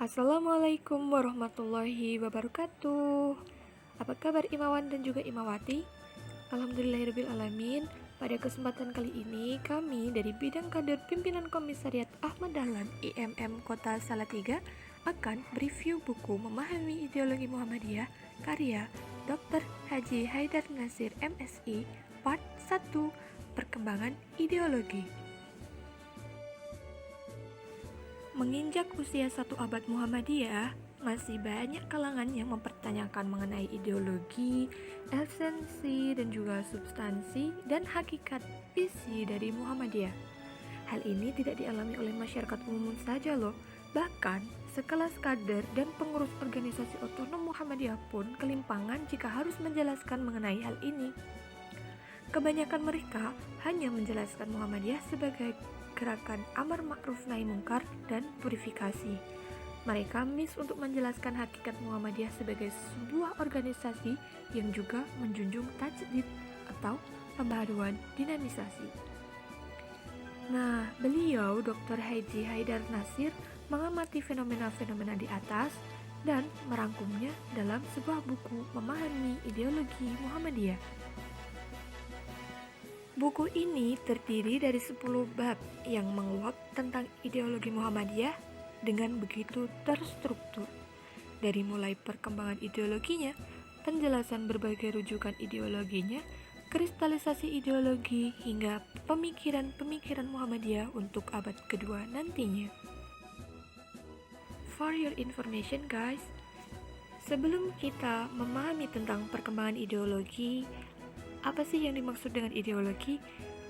Assalamualaikum warahmatullahi wabarakatuh. Apa kabar Imawan dan juga Imawati? Alhamdulillahirrabbilalamin. Pada kesempatan kali ini kami dari bidang kader pimpinan Komisariat Ahmad Dahlan IMM Kota Salatiga akan mereview buku Memahami Ideologi Muhammadiyah karya Dr. Haji Haidar Nasir MSI Part 1 Perkembangan Ideologi. Menginjak usia 1 abad Muhammadiyah, masih banyak kalangan yang mempertanyakan mengenai ideologi, esensi, dan juga substansi dan hakikat isi dari Muhammadiyah. Hal ini tidak dialami oleh masyarakat umum saja loh, bahkan sekelas kader dan pengurus organisasi otonom Muhammadiyah pun kelimpangan jika harus menjelaskan mengenai hal ini. Kebanyakan mereka hanya menjelaskan Muhammadiyah sebagai gerakan amar ma'ruf nahi mungkar dan purifikasi. Mereka miss untuk menjelaskan hakikat Muhammadiyah sebagai sebuah organisasi yang juga menjunjung tajdid atau pembaharuan dinamisasi. Nah, beliau Dr. Haji Haidar Nasir mengamati fenomena-fenomena di atas dan merangkumnya dalam sebuah buku Memahami Ideologi Muhammadiyah. Buku ini terdiri dari 10 bab yang menguak tentang ideologi Muhammadiyah dengan begitu terstruktur. Dari mulai perkembangan ideologinya, penjelasan berbagai rujukan ideologinya, kristalisasi ideologi, hingga pemikiran-pemikiran Muhammadiyah untuk abad kedua nantinya. For your information guys, sebelum kita memahami tentang perkembangan ideologi, apa sih yang dimaksud dengan ideologi?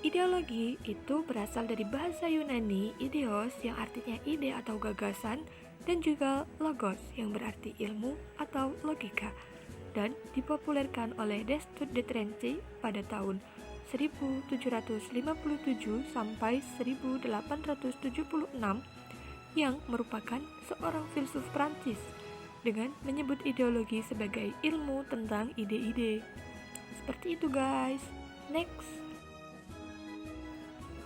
Ideologi itu berasal dari bahasa Yunani ideos yang artinya ide atau gagasan dan juga logos yang berarti ilmu atau logika, dan dipopulerkan oleh Destud de Trente pada tahun 1757 sampai 1876 yang merupakan seorang filsuf Prancis dengan menyebut ideologi sebagai ilmu tentang ide-ide. Seperti itu guys. Next.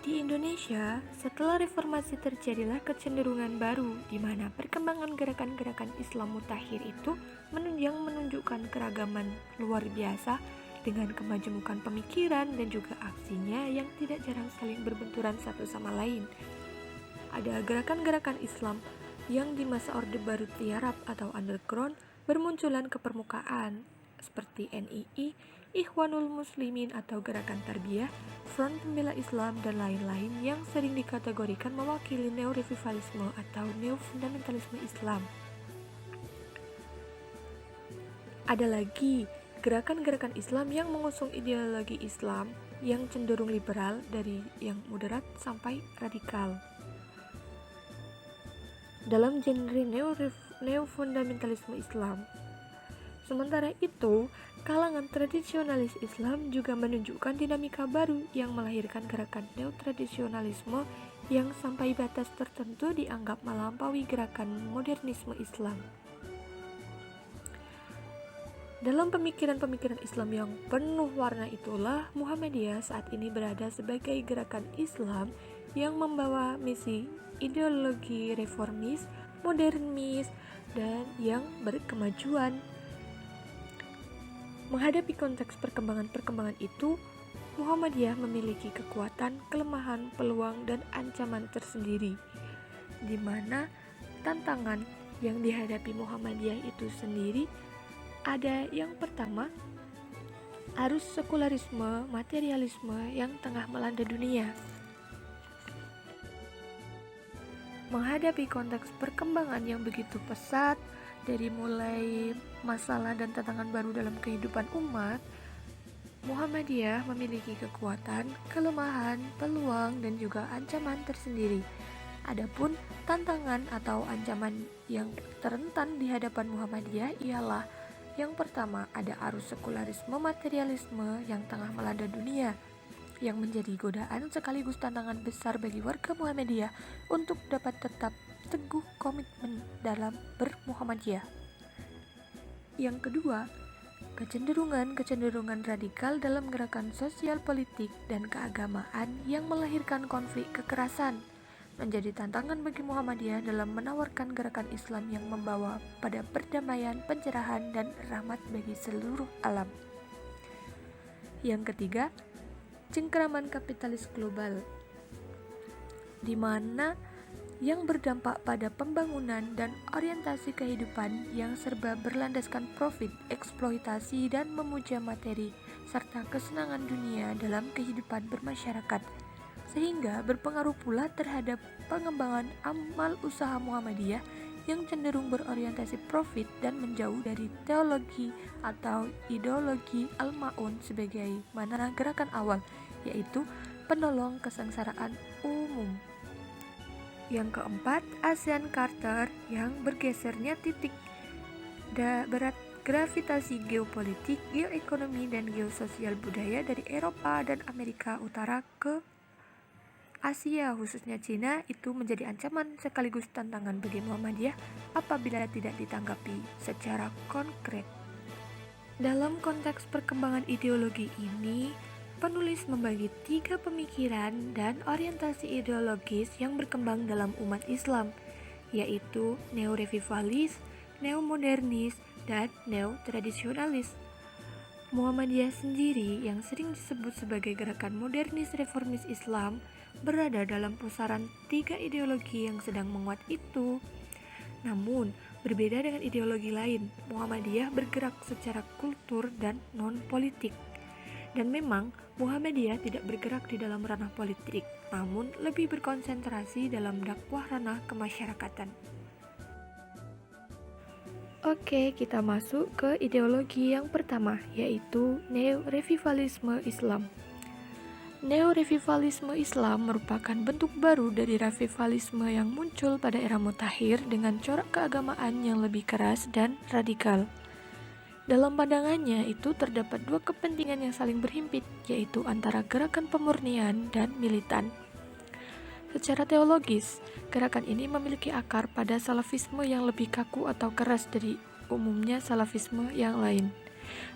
Di Indonesia, setelah reformasi terjadilah kecenderungan baru di mana perkembangan gerakan-gerakan Islam mutakhir itu menunjukkan keragaman luar biasa dengan kemajemukan pemikiran dan juga aksinya yang tidak jarang saling berbenturan satu sama lain. Ada gerakan-gerakan Islam yang di masa Orde Baru tiarap atau underground bermunculan ke permukaan seperti NII, Ikhwanul Muslimin atau Gerakan Tarbiyah, Front Pembela Islam, dan lain-lain yang sering dikategorikan mewakili neo-revivalisme atau neo-fundamentalisme Islam. Ada lagi gerakan-gerakan Islam yang mengusung ideologi Islam yang cenderung liberal dari yang moderat sampai radikal. Dalam genre neo-fundamentalisme Islam. Sementara itu, kalangan tradisionalis Islam juga menunjukkan dinamika baru yang melahirkan gerakan neo-tradisionalisme yang sampai batas tertentu dianggap melampaui gerakan modernisme Islam. Dalam pemikiran-pemikiran Islam yang penuh warna itulah Muhammadiyah saat ini berada sebagai gerakan Islam yang membawa misi ideologi reformis, modernis, dan yang berkemajuan. Menghadapi konteks perkembangan itu, Muhammadiyah memiliki kekuatan, kelemahan, peluang, dan ancaman tersendiri, di mana tantangan yang dihadapi Muhammadiyah itu sendiri ada yang pertama, arus sekularisme, materialisme yang tengah melanda dunia. Menghadapi konteks perkembangan yang begitu pesat, dari mulai masalah dan tantangan baru dalam kehidupan umat, Muhammadiyah memiliki kekuatan, kelemahan, peluang, dan juga ancaman tersendiri. Adapun tantangan atau ancaman yang terrentan di hadapan Muhammadiyah ialah yang pertama, ada arus sekularisme materialisme yang tengah melanda dunia, yang menjadi godaan sekaligus tantangan besar bagi warga Muhammadiyah untuk dapat tetap teguh komitmen dalam bermuhammadiyah. Yang kedua, kecenderungan radikal dalam gerakan sosial politik dan keagamaan yang melahirkan konflik kekerasan, menjadi tantangan bagi Muhammadiyah dalam menawarkan gerakan Islam yang membawa pada perdamaian, pencerahan, dan rahmat bagi seluruh alam. Yang ketiga, cengkeraman kapitalis global, di mana yang berdampak pada pembangunan dan orientasi kehidupan yang serba berlandaskan profit, eksploitasi, dan memuja materi, serta kesenangan dunia dalam kehidupan bermasyarakat, sehingga berpengaruh pula terhadap pengembangan amal usaha Muhammadiyah yang cenderung berorientasi profit dan menjauh dari teologi atau ideologi al-ma'un sebagai mana gerakan awal, yaitu penolong kesengsaraan umum. Yang keempat, ASEAN Charter yang bergesernya titik berat gravitasi geopolitik, geoekonomi, dan geososial budaya dari Eropa dan Amerika Utara ke Asia, khususnya Cina, itu menjadi ancaman sekaligus tantangan bagi Muhammadiyah apabila tidak ditanggapi secara konkret. Dalam konteks perkembangan ideologi ini, penulis membagi 3 pemikiran dan orientasi ideologis yang berkembang dalam umat Islam, yaitu neo-revivalis, neo-modernis, dan neo-tradisionalis. Muhammadiyah sendiri yang sering disebut sebagai gerakan modernis reformis Islam berada dalam pusaran 3 ideologi yang sedang menguat itu. Namun, berbeda dengan ideologi lain, Muhammadiyah bergerak secara kultur dan non-politik. Dan memang, Muhammadiyah tidak bergerak di dalam ranah politik, namun lebih berkonsentrasi dalam dakwah ranah kemasyarakatan. Oke, kita masuk ke ideologi yang pertama, yaitu neo-revivalisme Islam. Neo-revivalisme Islam merupakan bentuk baru dari revivalisme yang muncul pada era Mutakhir dengan corak keagamaan yang lebih keras dan radikal. Dalam pandangannya itu terdapat 2 kepentingan yang saling berhimpit, yaitu antara gerakan pemurnian dan militan. Secara teologis, gerakan ini memiliki akar pada salafisme yang lebih kaku atau keras dari umumnya salafisme yang lain.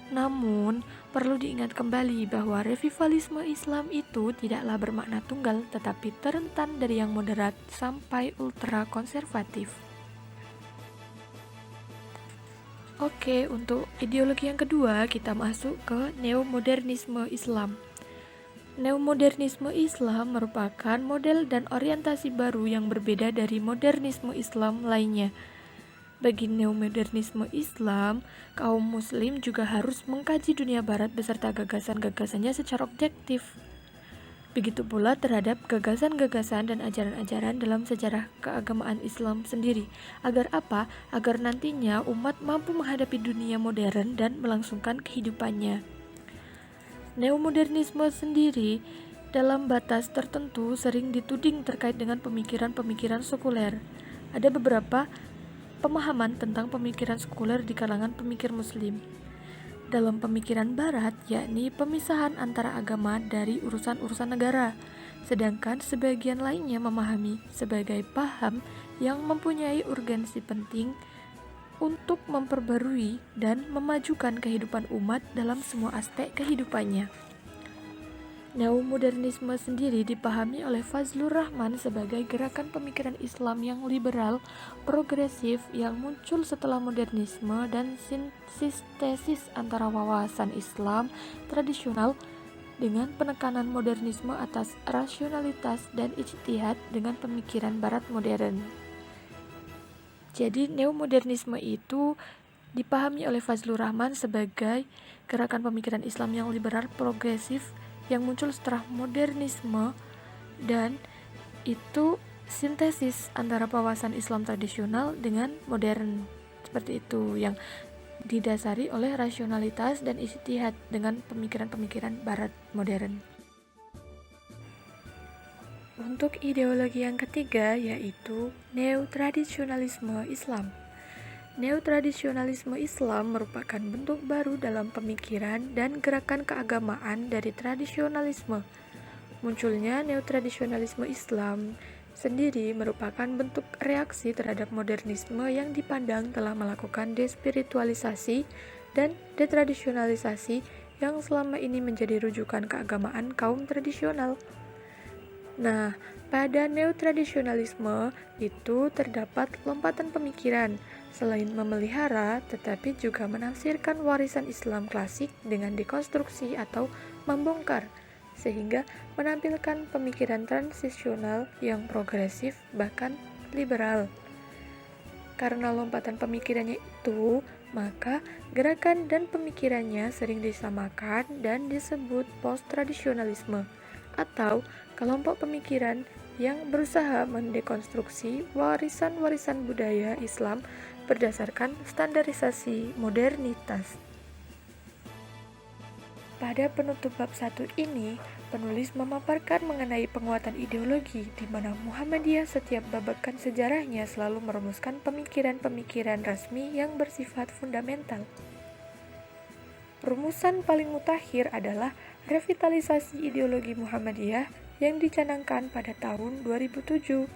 Namun, perlu diingat kembali bahwa revivalisme Islam itu tidaklah bermakna tunggal, tetapi terentan dari yang moderat sampai ultra konservatif. Oke, untuk ideologi yang kedua, kita masuk ke neomodernisme Islam. Neomodernisme Islam merupakan model dan orientasi baru yang berbeda dari modernisme Islam lainnya. Bagi neomodernisme Islam, kaum muslim juga harus mengkaji dunia barat beserta gagasan-gagasannya secara objektif. Begitu pula terhadap gagasan-gagasan dan ajaran-ajaran dalam sejarah keagamaan Islam sendiri. Agar apa? Agar nantinya umat mampu menghadapi dunia modern dan melangsungkan kehidupannya. Neomodernisme sendiri dalam batas tertentu sering dituding terkait dengan pemikiran-pemikiran sekuler. Ada beberapa pemahaman tentang pemikiran sekuler di kalangan pemikir muslim dalam pemikiran barat, yakni pemisahan antara agama dari urusan-urusan negara, sedangkan sebagian lainnya memahami sebagai paham yang mempunyai urgensi penting untuk memperbarui dan memajukan kehidupan umat dalam semua aspek kehidupannya. Neomodernisme sendiri dipahami oleh Fazlur Rahman sebagai gerakan pemikiran Islam yang liberal, progresif yang muncul setelah modernisme dan sintesis antara wawasan Islam tradisional dengan penekanan modernisme atas rasionalitas dan ijtihad dengan pemikiran barat modern. Jadi neomodernisme itu dipahami oleh Fazlur Rahman sebagai gerakan pemikiran Islam yang liberal, progresif yang muncul setelah modernisme, dan itu sintesis antara wawasan Islam tradisional dengan modern, seperti itu, yang didasari oleh rasionalitas dan ijtihad dengan pemikiran-pemikiran barat modern. Untuk ideologi yang ketiga, yaitu neo-tradisionalisme Islam. Neo-tradisionalisme Islam merupakan bentuk baru dalam pemikiran dan gerakan keagamaan dari tradisionalisme. Munculnya neo-tradisionalisme Islam sendiri merupakan bentuk reaksi terhadap modernisme yang dipandang telah melakukan despiritualisasi dan detradisionalisasi yang selama ini menjadi rujukan keagamaan kaum tradisional. Nah, pada neotradisionalisme itu terdapat lompatan pemikiran, selain memelihara, tetapi juga menafsirkan warisan Islam klasik dengan dekonstruksi atau membongkar, sehingga menampilkan pemikiran transisional yang progresif bahkan liberal. Karena lompatan pemikirannya itu, maka gerakan dan pemikirannya sering disamakan dan disebut post-tradisionalisme atau kelompok pemikiran yang berusaha mendekonstruksi warisan-warisan budaya Islam berdasarkan standarisasi modernitas. Pada penutup bab 1 ini, penulis memaparkan mengenai penguatan ideologi di mana Muhammadiyah setiap babakan sejarahnya selalu merumuskan pemikiran-pemikiran resmi yang bersifat fundamental. Rumusan paling mutakhir adalah revitalisasi ideologi Muhammadiyah yang dicanangkan pada tahun 2007.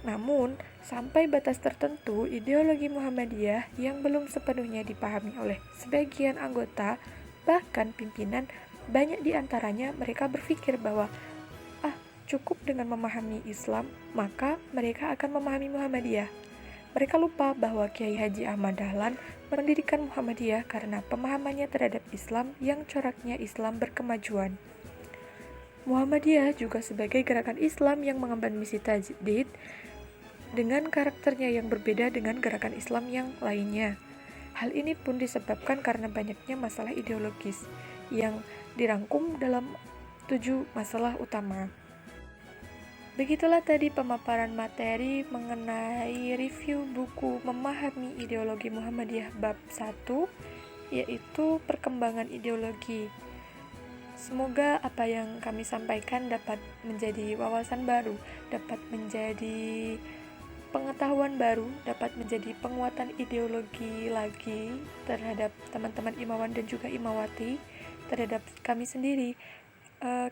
Namun, sampai batas tertentu, ideologi Muhammadiyah yang belum sepenuhnya dipahami oleh sebagian anggota, bahkan pimpinan, banyak di antaranya mereka berpikir bahwa cukup dengan memahami Islam, maka mereka akan memahami Muhammadiyah. Mereka lupa bahwa Kiai Haji Ahmad Dahlan mendirikan Muhammadiyah karena pemahamannya terhadap Islam yang coraknya Islam berkemajuan. Muhammadiyah juga sebagai gerakan Islam yang mengemban misi tajdid dengan karakternya yang berbeda dengan gerakan Islam yang lainnya. Hal ini pun disebabkan karena banyaknya masalah ideologis yang dirangkum dalam 7 masalah utama. Begitulah tadi pemaparan materi mengenai review buku Memahami Ideologi Muhammadiyah bab 1, yaitu perkembangan ideologi. Semoga apa yang kami sampaikan dapat menjadi wawasan baru, dapat menjadi pengetahuan baru, dapat menjadi penguatan ideologi lagi terhadap teman-teman Imawan dan juga Imawati, terhadap kami sendiri.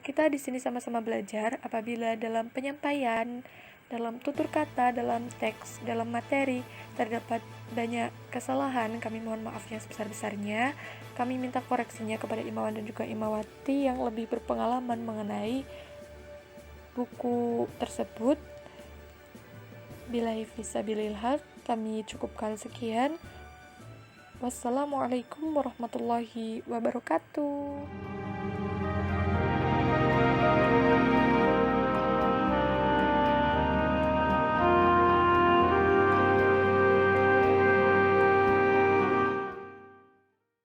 Kita di sini sama-sama belajar. Apabila dalam penyampaian, dalam tutur kata, dalam teks, dalam materi terdapat banyak kesalahan, kami mohon maaf yang sebesar-besarnya. Kami minta koreksinya kepada Imawan dan juga Imawati yang lebih berpengalaman mengenai buku tersebut. Billahi fisabilil haq, kami cukupkan sekian. Wassalamualaikum warahmatullahi wabarakatuh.